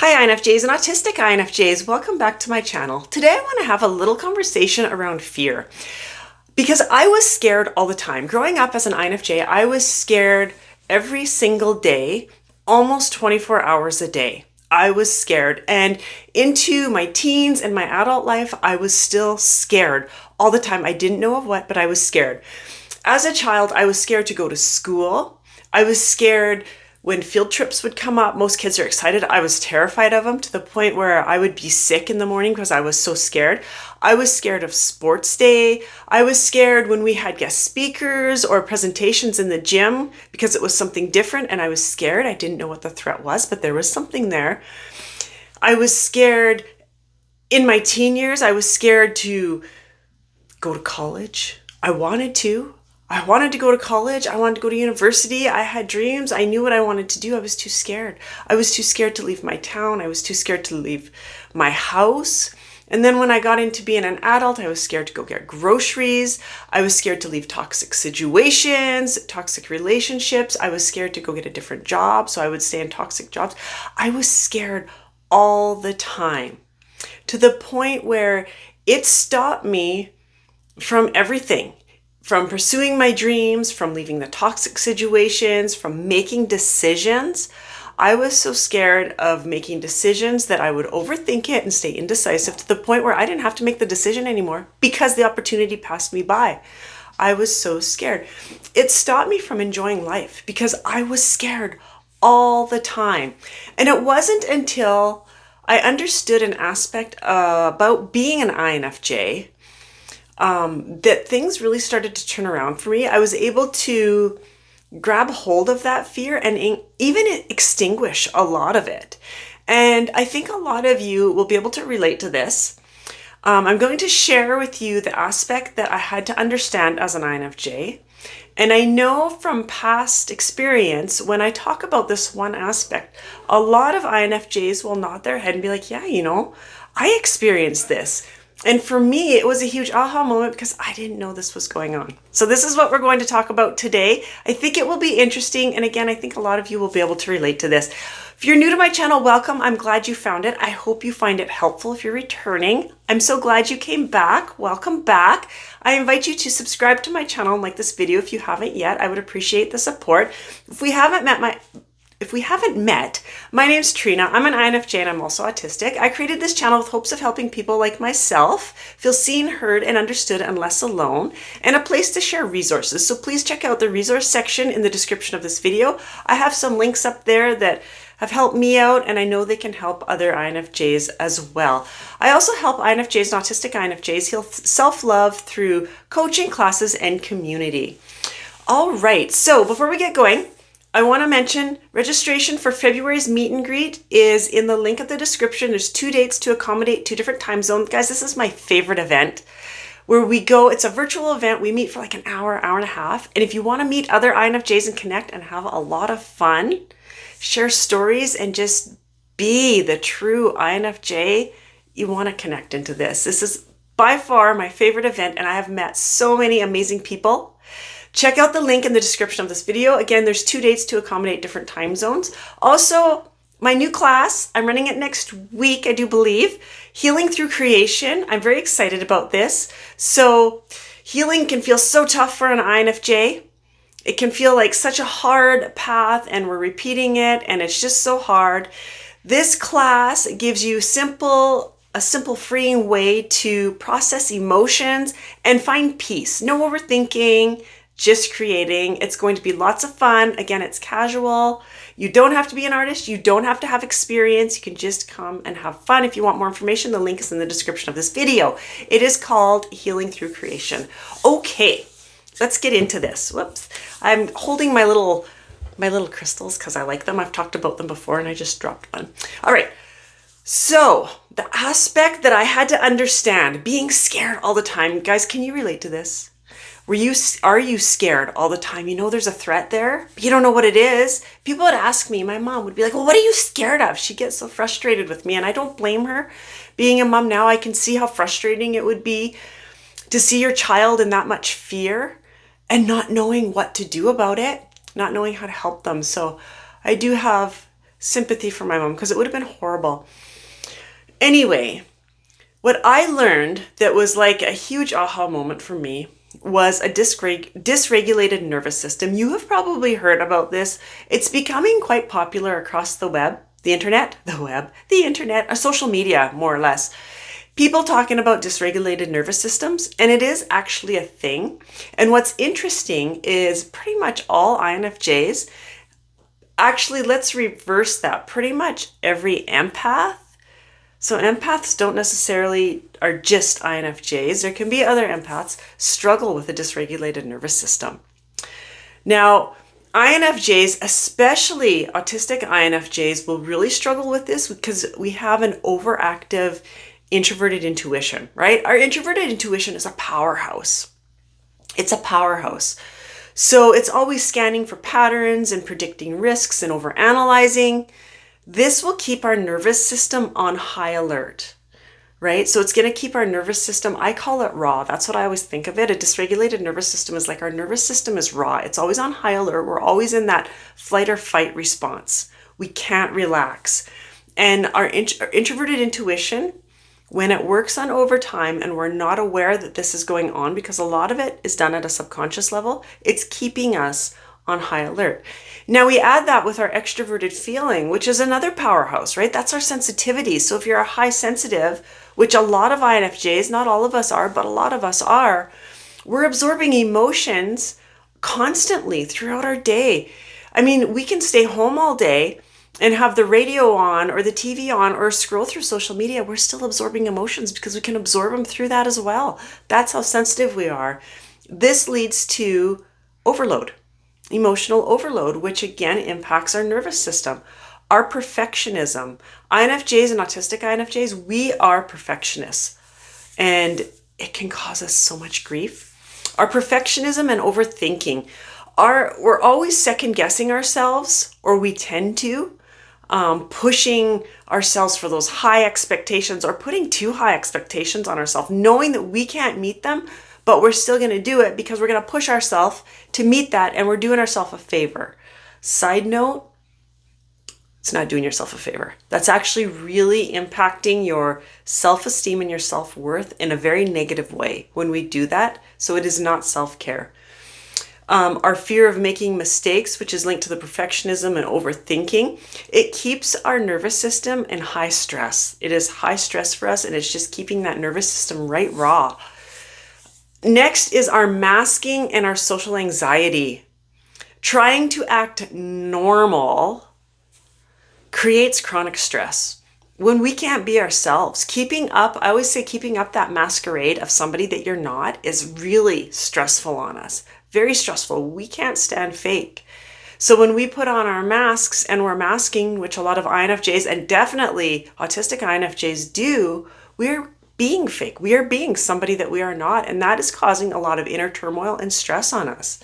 Hi INFJs and Autistic INFJs, welcome back to my channel. Today I want to have a little conversation around fear because I was scared all the time. Growing up as an INFJ, I was scared every single day, almost 24 hours a day. I was scared, and into my teens and my adult life, I was still scared all the time. I didn't know of what, but I was scared. As a child, I was scared to go to school. I was scared when field trips would come up. Most kids are excited. I was terrified of them to the point where I would be sick in the morning because I was so scared. I was scared of sports day. I was scared when we had guest speakers or presentations in the gym because it was something different and I was scared. I didn't know what the threat was, but there was something there. I was scared in my teen years. I was scared to go to college. I wanted to go to college. I wanted to go to university. I had dreams. I knew what I wanted to do. I was too scared. I was too scared to leave my town. I was too scared to leave my house. And then when I got into being an adult, I was scared to go get groceries. I was scared to leave toxic situations, toxic relationships. I was scared to go get a different job, so I would stay in toxic jobs. I was scared all the time to the point where it stopped me from everything. From pursuing my dreams, from leaving the toxic situations, from making decisions. I was so scared of making decisions that I would overthink it and stay indecisive to the point where I didn't have to make the decision anymore because the opportunity passed me by. I was so scared. It stopped me from enjoying life because I was scared all the time. And it wasn't until I understood an aspect about being an INFJ that things really started to turn around for me. I was able to grab hold of that fear and even extinguish a lot of it. And I think a lot of you will be able to relate to this. I'm going to share with you the aspect that I had to understand as an INFJ. And I know from past experience, when I talk about this one aspect, a lot of INFJs will nod their head and be like, yeah, I experienced this. And for me, it was a huge aha moment because I didn't know this was going on. So this is what we're going to talk about today. I think it will be interesting. And again, I think a lot of you will be able to relate to this. If you're new to my channel, welcome. I'm glad you found it. I hope you find it helpful if you're returning. I'm so glad you came back. Welcome back. I invite you to subscribe to my channel and like this video if you haven't yet. I would appreciate the support. If we haven't met, my name's Trina. I'm an INFJ and I'm also autistic. I created this channel with hopes of helping people like myself feel seen, heard, and understood and less alone, and a place to share resources. So please check out the resource section in the description of this video. I have some links up there that have helped me out, and I know they can help other INFJs as well. I also help INFJs and autistic INFJs heal self-love through coaching, classes, and community. All right, so before we get going, I want to mention registration for February's meet and greet is in the link of the description. There's 2 dates to accommodate 2 different time zones. Guys, this is my favorite event where we go. It's a virtual event. We meet for like an hour, hour and a half. And if you want to meet other INFJs and connect and have a lot of fun, share stories, and just be the true INFJ, you want to connect into this. This is by far my favorite event, and I have met so many amazing people. Check out the link in the description of this video. Again, there's 2 dates to accommodate different time zones. Also, my new class, I'm running it next week, I do believe, Healing Through Creation. I'm very excited about this. So healing can feel so tough for an INFJ. It can feel like such a hard path and we're repeating it and it's just so hard. This class gives you a simple freeing way to process emotions and find peace. No overthinking, just creating. It's going to be lots of fun. Again, it's casual. You don't have to be an artist. You don't have to have experience. You can just come and have fun. If you want more information, the link is in the description of this video. It is called Healing Through Creation. Okay, let's get into this. Whoops. I'm holding my little crystals because I like them. I've talked about them before and I just dropped one. All right. So the aspect that I had to understand, being scared all the time. Guys, can you relate to this? Are you scared all the time? You know there's a threat there, but you don't know what it is. People would ask me, my mom would be like, well, what are you scared of? She gets so frustrated with me, and I don't blame her. Being a mom now, I can see how frustrating it would be to see your child in that much fear and not knowing what to do about it, not knowing how to help them. So I do have sympathy for my mom because it would have been horrible. Anyway, what I learned that was like a huge aha moment for me was a dysregulated nervous system. You have probably heard about this. It's becoming quite popular across the web, the internet, social media, more or less. People talking about dysregulated nervous systems, and it is actually a thing. And what's interesting is pretty much all INFJs, actually, let's reverse that. Pretty much every empath. So empaths don't necessarily are just INFJs. There can be other empaths struggle with a dysregulated nervous system. Now, INFJs, especially autistic INFJs, will really struggle with this because we have an overactive introverted intuition, right? Our introverted intuition is a powerhouse. It's a powerhouse. So it's always scanning for patterns and predicting risks and overanalyzing. This will keep our nervous system on high alert, right? So it's going to keep our nervous system, I call it raw. That's what I always think of it. A dysregulated nervous system is like our nervous system is raw. It's always on high alert. We're always in that flight or fight response. We can't relax. And our introverted intuition, when it works on overtime and we're not aware that this is going on, because a lot of it is done at a subconscious level, it's keeping us on high alert. Now we add that with our extroverted feeling, which is another powerhouse, right? That's our sensitivity. So if you're a high sensitive, which a lot of INFJs, not all of us are, but a lot of us are, we're absorbing emotions constantly throughout our day. I mean, we can stay home all day and have the radio on or the TV on or scroll through social media. We're still absorbing emotions because we can absorb them through that as well. That's how sensitive we are. This leads to overload. Emotional overload, which again impacts our nervous system. Our perfectionism. INFJs and autistic INFJs, we are perfectionists, and it can cause us so much grief. Our perfectionism and overthinking we're always second guessing ourselves, or we tend to, pushing ourselves for those high expectations or putting too high expectations on ourselves, knowing that we can't meet them, but we're still going to do it because we're going to push ourselves to meet that, and we're doing ourselves a favor. Side note, it's not doing yourself a favor. That's actually really impacting your self-esteem and your self-worth in a very negative way when we do that. So it is not self-care. Our fear of making mistakes, which is linked to the perfectionism and overthinking, it keeps our nervous system in high stress. It is high stress for us, and it's just keeping that nervous system right raw. Next is our masking and our social anxiety. Trying to act normal creates chronic stress. When we can't be ourselves, I always say keeping up that masquerade of somebody that you're not is really stressful on us. Very stressful. We can't stand fake. So when we put on our masks and we're masking, which a lot of INFJs and definitely autistic INFJs do, we're being fake. We are being somebody that we are not, and that is causing a lot of inner turmoil and stress on us.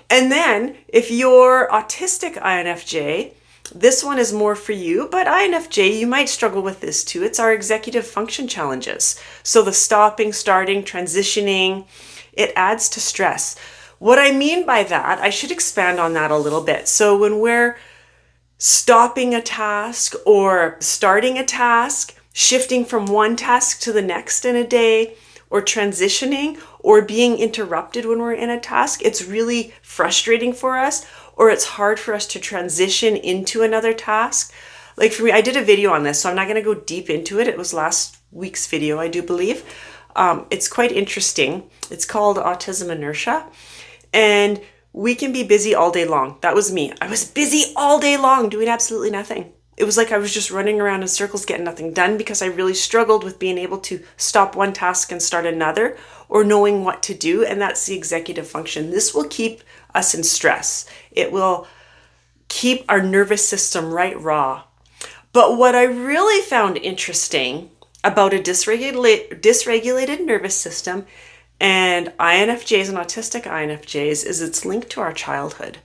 And then if you're autistic INFJ, this one is more for you, but INFJ, you might struggle with this too. It's our executive function challenges. So the stopping, starting, transitioning, it adds to stress. What I mean by that, I should expand on that a little bit. So when we're stopping a task or starting a task, shifting from one task to the next in a day, or transitioning, or being interrupted when we're in a task, it's really frustrating for us, or it's hard for us to transition into another task. Like for me, I did a video on this, so I'm not going to go deep into it. It was last week's video, I do believe. It's quite interesting. It's called Autism Inertia. And we can be busy all day long. That was me. I was busy all day long doing absolutely nothing. It was like I was just running around in circles getting nothing done because I really struggled with being able to stop one task and start another, or knowing what to do. And that's the executive function. This will keep us in stress. It will keep our nervous system right raw. But what I really found interesting about a dysregulated nervous system and INFJs and autistic INFJs is it's linked to our childhood.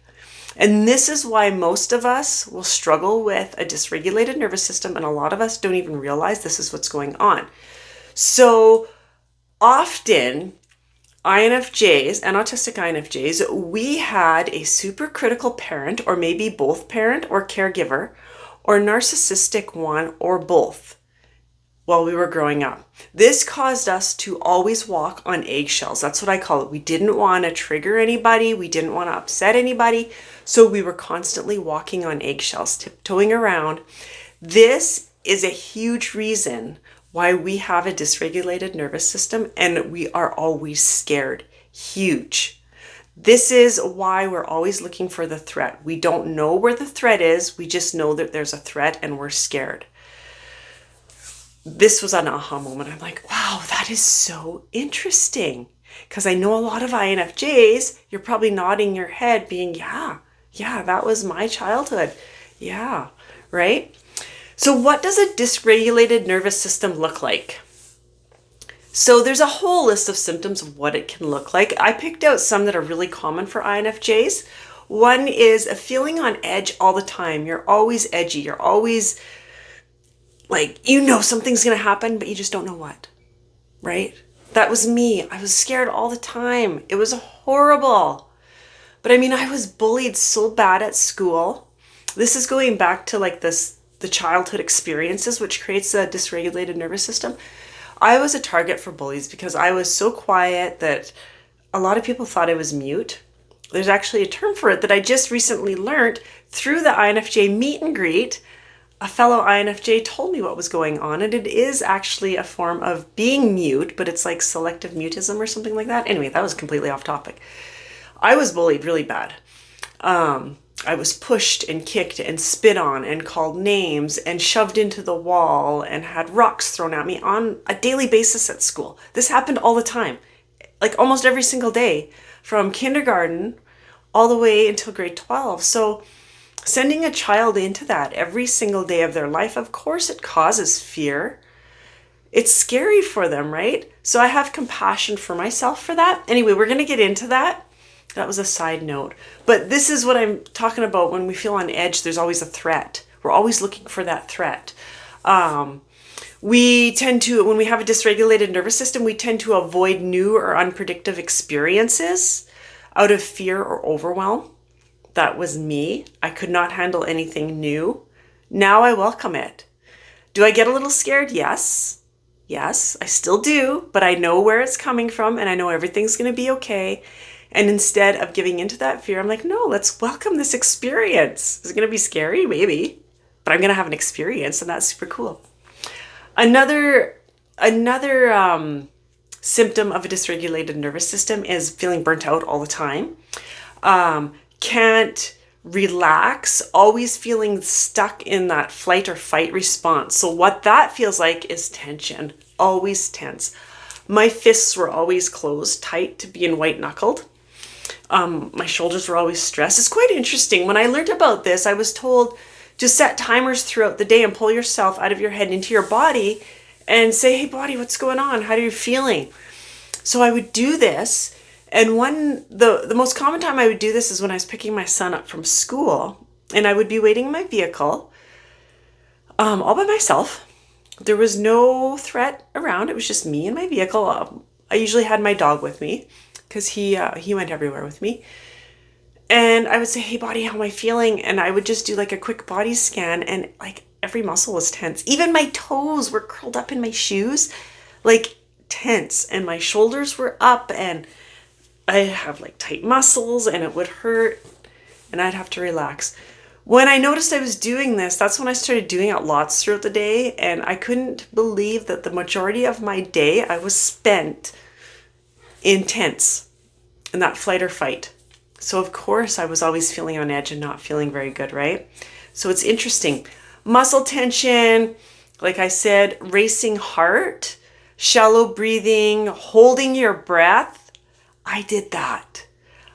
And this is why most of us will struggle with a dysregulated nervous system, and a lot of us don't even realize this is what's going on. So often, INFJs and autistic INFJs, we had a super critical parent, or maybe both parent or caregiver, or narcissistic one, or both while we were growing up. This caused us to always walk on eggshells. That's what I call it. We didn't want to trigger anybody. We didn't want to upset anybody. So we were constantly walking on eggshells, tiptoeing around. This is a huge reason why we have a dysregulated nervous system and we are always scared. Huge. This is why we're always looking for the threat. We don't know where the threat is. We just know that there's a threat and we're scared. This was an aha moment. I'm like, wow, that is so interesting. Because I know a lot of INFJs, you're probably nodding your head being, yeah, that was my childhood. Yeah, right? So what does a dysregulated nervous system look like? So there's a whole list of symptoms of what it can look like. I picked out some that are really common for INFJs. One is a feeling on edge all the time. You're always edgy. You're always like, you know something's going to happen, but you just don't know what, right? That was me. I was scared all the time. It was horrible. But I mean, I was bullied so bad at school. This is going back to like the childhood experiences, which creates a dysregulated nervous system. I was a target for bullies because I was so quiet that a lot of people thought I was mute. There's actually a term for it that I just recently learned through the INFJ meet and greet. A fellow INFJ told me what was going on, and it is actually a form of being mute, but it's like selective mutism or something like that. Anyway, that was completely off topic. I was bullied really bad. I was pushed and kicked and spit on and called names and shoved into the wall and had rocks thrown at me on a daily basis at school. This happened all the time, like almost every single day, from kindergarten all the way until grade 12. So sending a child into that every single day of their life, of course it causes fear. It's scary for them, right? So I have compassion for myself for that. Anyway, we're going to get into that. That was a side note. But this is what I'm talking about. When we feel on edge, there's always a threat. We're always looking for that threat. We tend to, when we have a dysregulated nervous system, we tend to avoid new or unpredictable experiences out of fear or overwhelm. That was me. I could not handle anything new. Now I welcome it. Do I get a little scared? Yes. Yes, I still do, but I know where it's coming from and I know everything's going to be okay. And instead of giving into that fear, I'm like, no, let's welcome this experience. Is it going to be scary? Maybe, but I'm going to have an experience and that's super cool. Another symptom of a dysregulated nervous system is feeling burnt out all the time. Can't relax, always feeling stuck in that flight or fight response. So what that feels like is tension, always tense. My fists were always closed tight to being white knuckled. My shoulders were always stressed. It's quite interesting. When I learned about this, I was told to set timers throughout the day and pull yourself out of your head into your body and say, hey body, what's going on? How are you feeling? So I would do this. And the most common time I would do this is when I was picking my son up from school and I would be waiting in my vehicle, all by myself. There was no threat around. It was just me and my vehicle. I usually had my dog with me because he went everywhere with me. And I would say, hey body, how am I feeling? And I would just do like a quick body scan and like every muscle was tense. Even my toes were curled up in my shoes, like tense, and my shoulders were up and I have like tight muscles and it would hurt and I'd have to relax. When I noticed I was doing this, that's when I started doing it lots throughout the day. And I couldn't believe that the majority of my day I was spent intense in that flight or fight. So of course I was always feeling on edge and not feeling very good, right? So it's interesting. Muscle tension, like I said, racing heart, shallow breathing, holding your breath. I did that.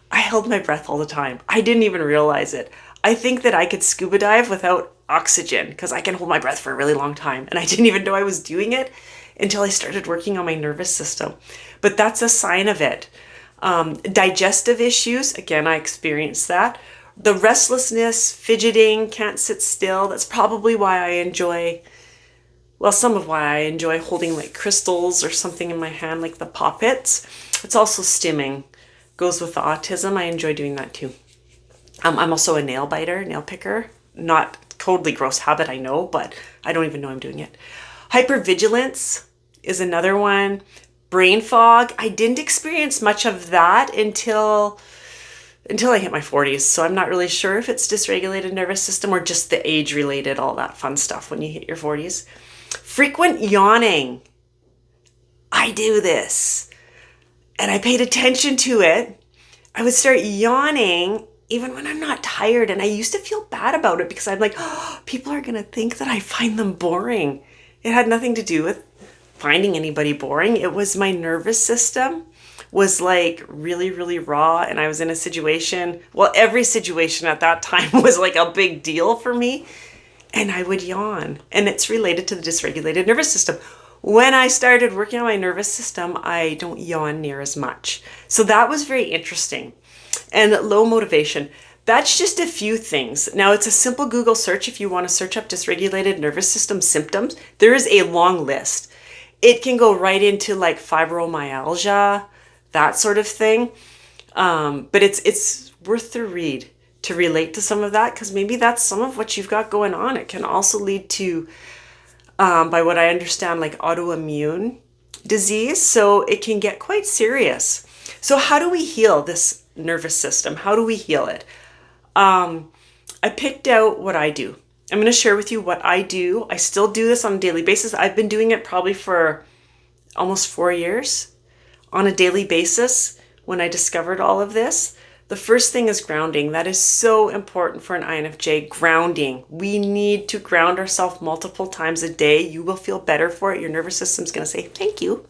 I held my breath all the time. I didn't even realize it. I think that I could scuba dive without oxygen because I can hold my breath for a really long time. And I didn't even know I was doing it until I started working on my nervous system. But that's a sign of it. Digestive issues, again, I experienced that. The restlessness, fidgeting, can't sit still. That's probably why I enjoy, well, some of why I enjoy holding like crystals or something in my hand, like the poppets. It's also stimming. Goes with the autism. I enjoy doing that too. I'm also a nail biter, nail picker. Not totally gross habit, I know, but I don't even know I'm doing it. Hypervigilance is another one. Brain fog. I didn't experience much of that until I hit my 40s. So I'm not really sure if it's dysregulated nervous system or just the age related, all that fun stuff when you hit your 40s. Frequent yawning. I do this. And I paid attention to it. I would start yawning even when I'm not tired. And I used to feel bad about it because I'm like, oh, people are going to think that I find them boring. It had nothing to do with finding anybody boring. It was my nervous system was like really, really raw. And I was in a situation, well, every situation at that time was like a big deal for me. And I would yawn. And it's related to the dysregulated nervous system. When I started working on my nervous system, I don't yawn near as much. So that was very interesting. And low motivation. That's just a few things. Now, it's a simple Google search if you want to search up dysregulated nervous system symptoms. There is a long list. It can go right into like fibromyalgia, that sort of thing. But it's worth the read to relate to some of that, because maybe that's some of what you've got going on. It can also lead to, by what I understand, like autoimmune disease. So it can get quite serious. So how do we heal this nervous system? How do we heal it? I picked out what I do. I'm going to share with you what I do. I still do this on a daily basis. I've been doing it probably for almost 4 years on a daily basis. When I discovered all of this, the first thing is grounding. That is so important for an INFJ. Grounding. We need to ground ourselves multiple times a day. You will feel better for it. Your nervous system's going to say thank you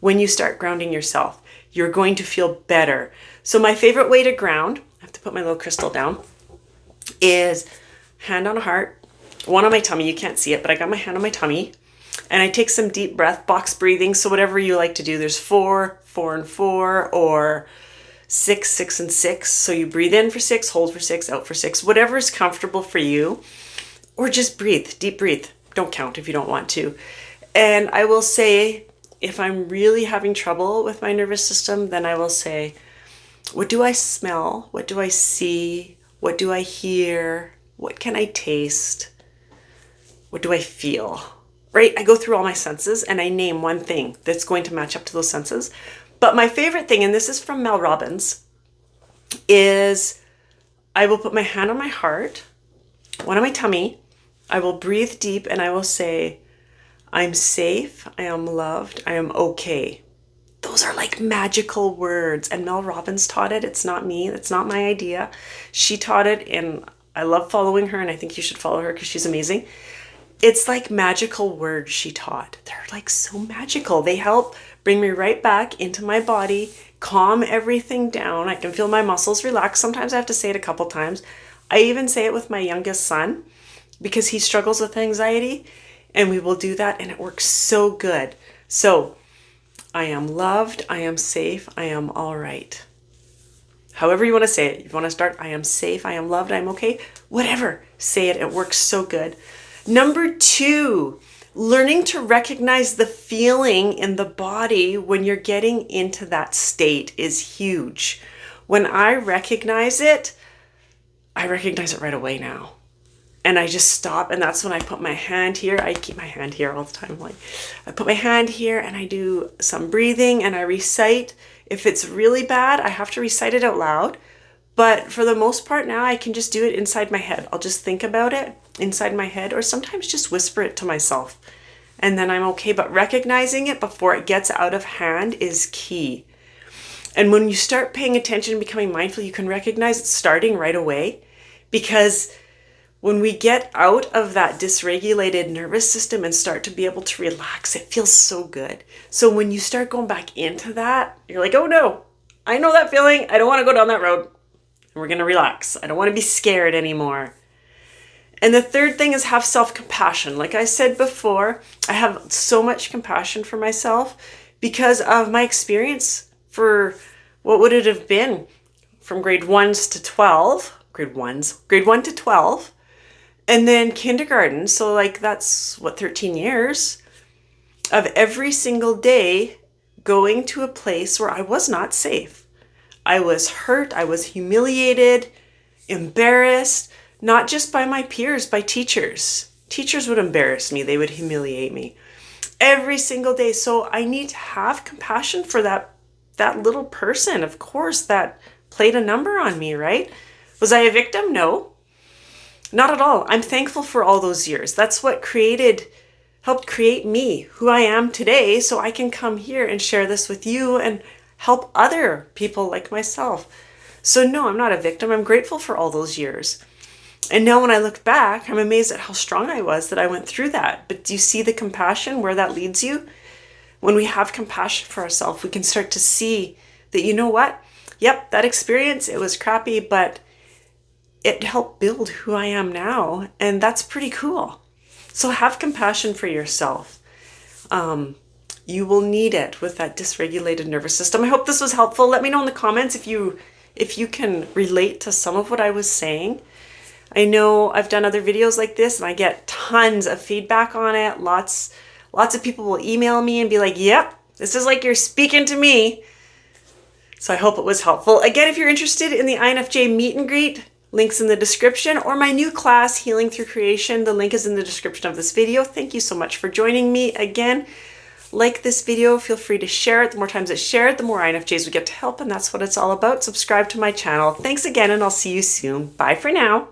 when you start grounding yourself. You're going to feel better. So my favorite way to ground, I have to put my little crystal down, is hand on a heart, one on my tummy. You can't see it, but I got my hand on my tummy. And I take some deep breath, box breathing. So whatever you like to do, there's 4, 4 and 4, or 6, 6 and 6. So you breathe in for 6, hold for 6, out for 6, whatever is comfortable for you. Or just breathe, deep breathe. Don't count if you don't want to. And I will say, if I'm really having trouble with my nervous system, then I will say, what do I smell? What do I see? What do I hear? What can I taste? What do I feel? Right? I go through all my senses and I name one thing that's going to match up to those senses. But my favorite thing, and this is from Mel Robbins, is I will put my hand on my heart, one on my tummy. I will breathe deep and I will say, I'm safe, I am loved, I am okay. Those are like magical words. And Mel Robbins taught it. It's not me. It's not my idea. She taught it, and I love following her, and I think you should follow her because she's amazing. It's like magical words she taught. They're like so magical. They help bring me right back into my body, calm everything down. I can feel my muscles relax. Sometimes I have to say it a couple times. I even say it with my youngest son because he struggles with anxiety, and we will do that, and it works so good. So I am loved, I am safe, I am all right. However you want to say it. If you want to start, I am safe, I am loved, I am okay. Whatever, say it. It works so good. Number 2, learning to recognize the feeling in the body when you're getting into that state is huge. When I recognize it right away now. And I just stop, and that's when I put my hand here. I keep my hand here all the time. Like, I put my hand here and I do some breathing and I recite. If it's really bad, I have to recite it out loud. But for the most part now, I can just do it inside my head. I'll just think about it inside my head, or sometimes just whisper it to myself. And then I'm okay. But recognizing it before it gets out of hand is key. And when you start paying attention and becoming mindful, you can recognize it starting right away. Because when we get out of that dysregulated nervous system and start to be able to relax, it feels so good. So when you start going back into that, you're like, oh no, I know that feeling. I don't want to go down that road. And we're going to relax. I don't want to be scared anymore. And the third thing is have self-compassion. Like I said before, I have so much compassion for myself because of my experience for what would it have been from grade 1 to 12. And then kindergarten, so like that's 13 years of every single day going to a place where I was not safe. I was hurt, I was humiliated, embarrassed, not just by my peers, by teachers. Teachers would embarrass me. They would humiliate me every single day. So I need to have compassion for that little person, of course, that played a number on me, right? Was I a victim? No, not at all. I'm thankful for all those years. That's what helped create me, who I am today, so I can come here and share this with you and help other people like myself. So no, I'm not a victim. I'm grateful for all those years. And now when I look back, I'm amazed at how strong I was that I went through that. But do you see the compassion, where that leads you? When we have compassion for ourselves, we can start to see that, you know what? Yep, that experience, it was crappy, but it helped build who I am now. And that's pretty cool. So have compassion for yourself. You will need it with that dysregulated nervous system. I hope this was helpful. Let me know in the comments if you can relate to some of what I was saying. I know I've done other videos like this and I get tons of feedback on it. Lots of people will email me and be like, yep, this is like you're speaking to me. So I hope it was helpful. Again, if you're interested in the INFJ meet and greet, links in the description, or my new class, Healing Through Creation, the link is in the description of this video. Thank you so much for joining me. Again, like this video, feel free to share it. The more times it's shared, the more INFJs we get to help, and that's what it's all about. Subscribe to my channel. Thanks again, and I'll see you soon. Bye for now.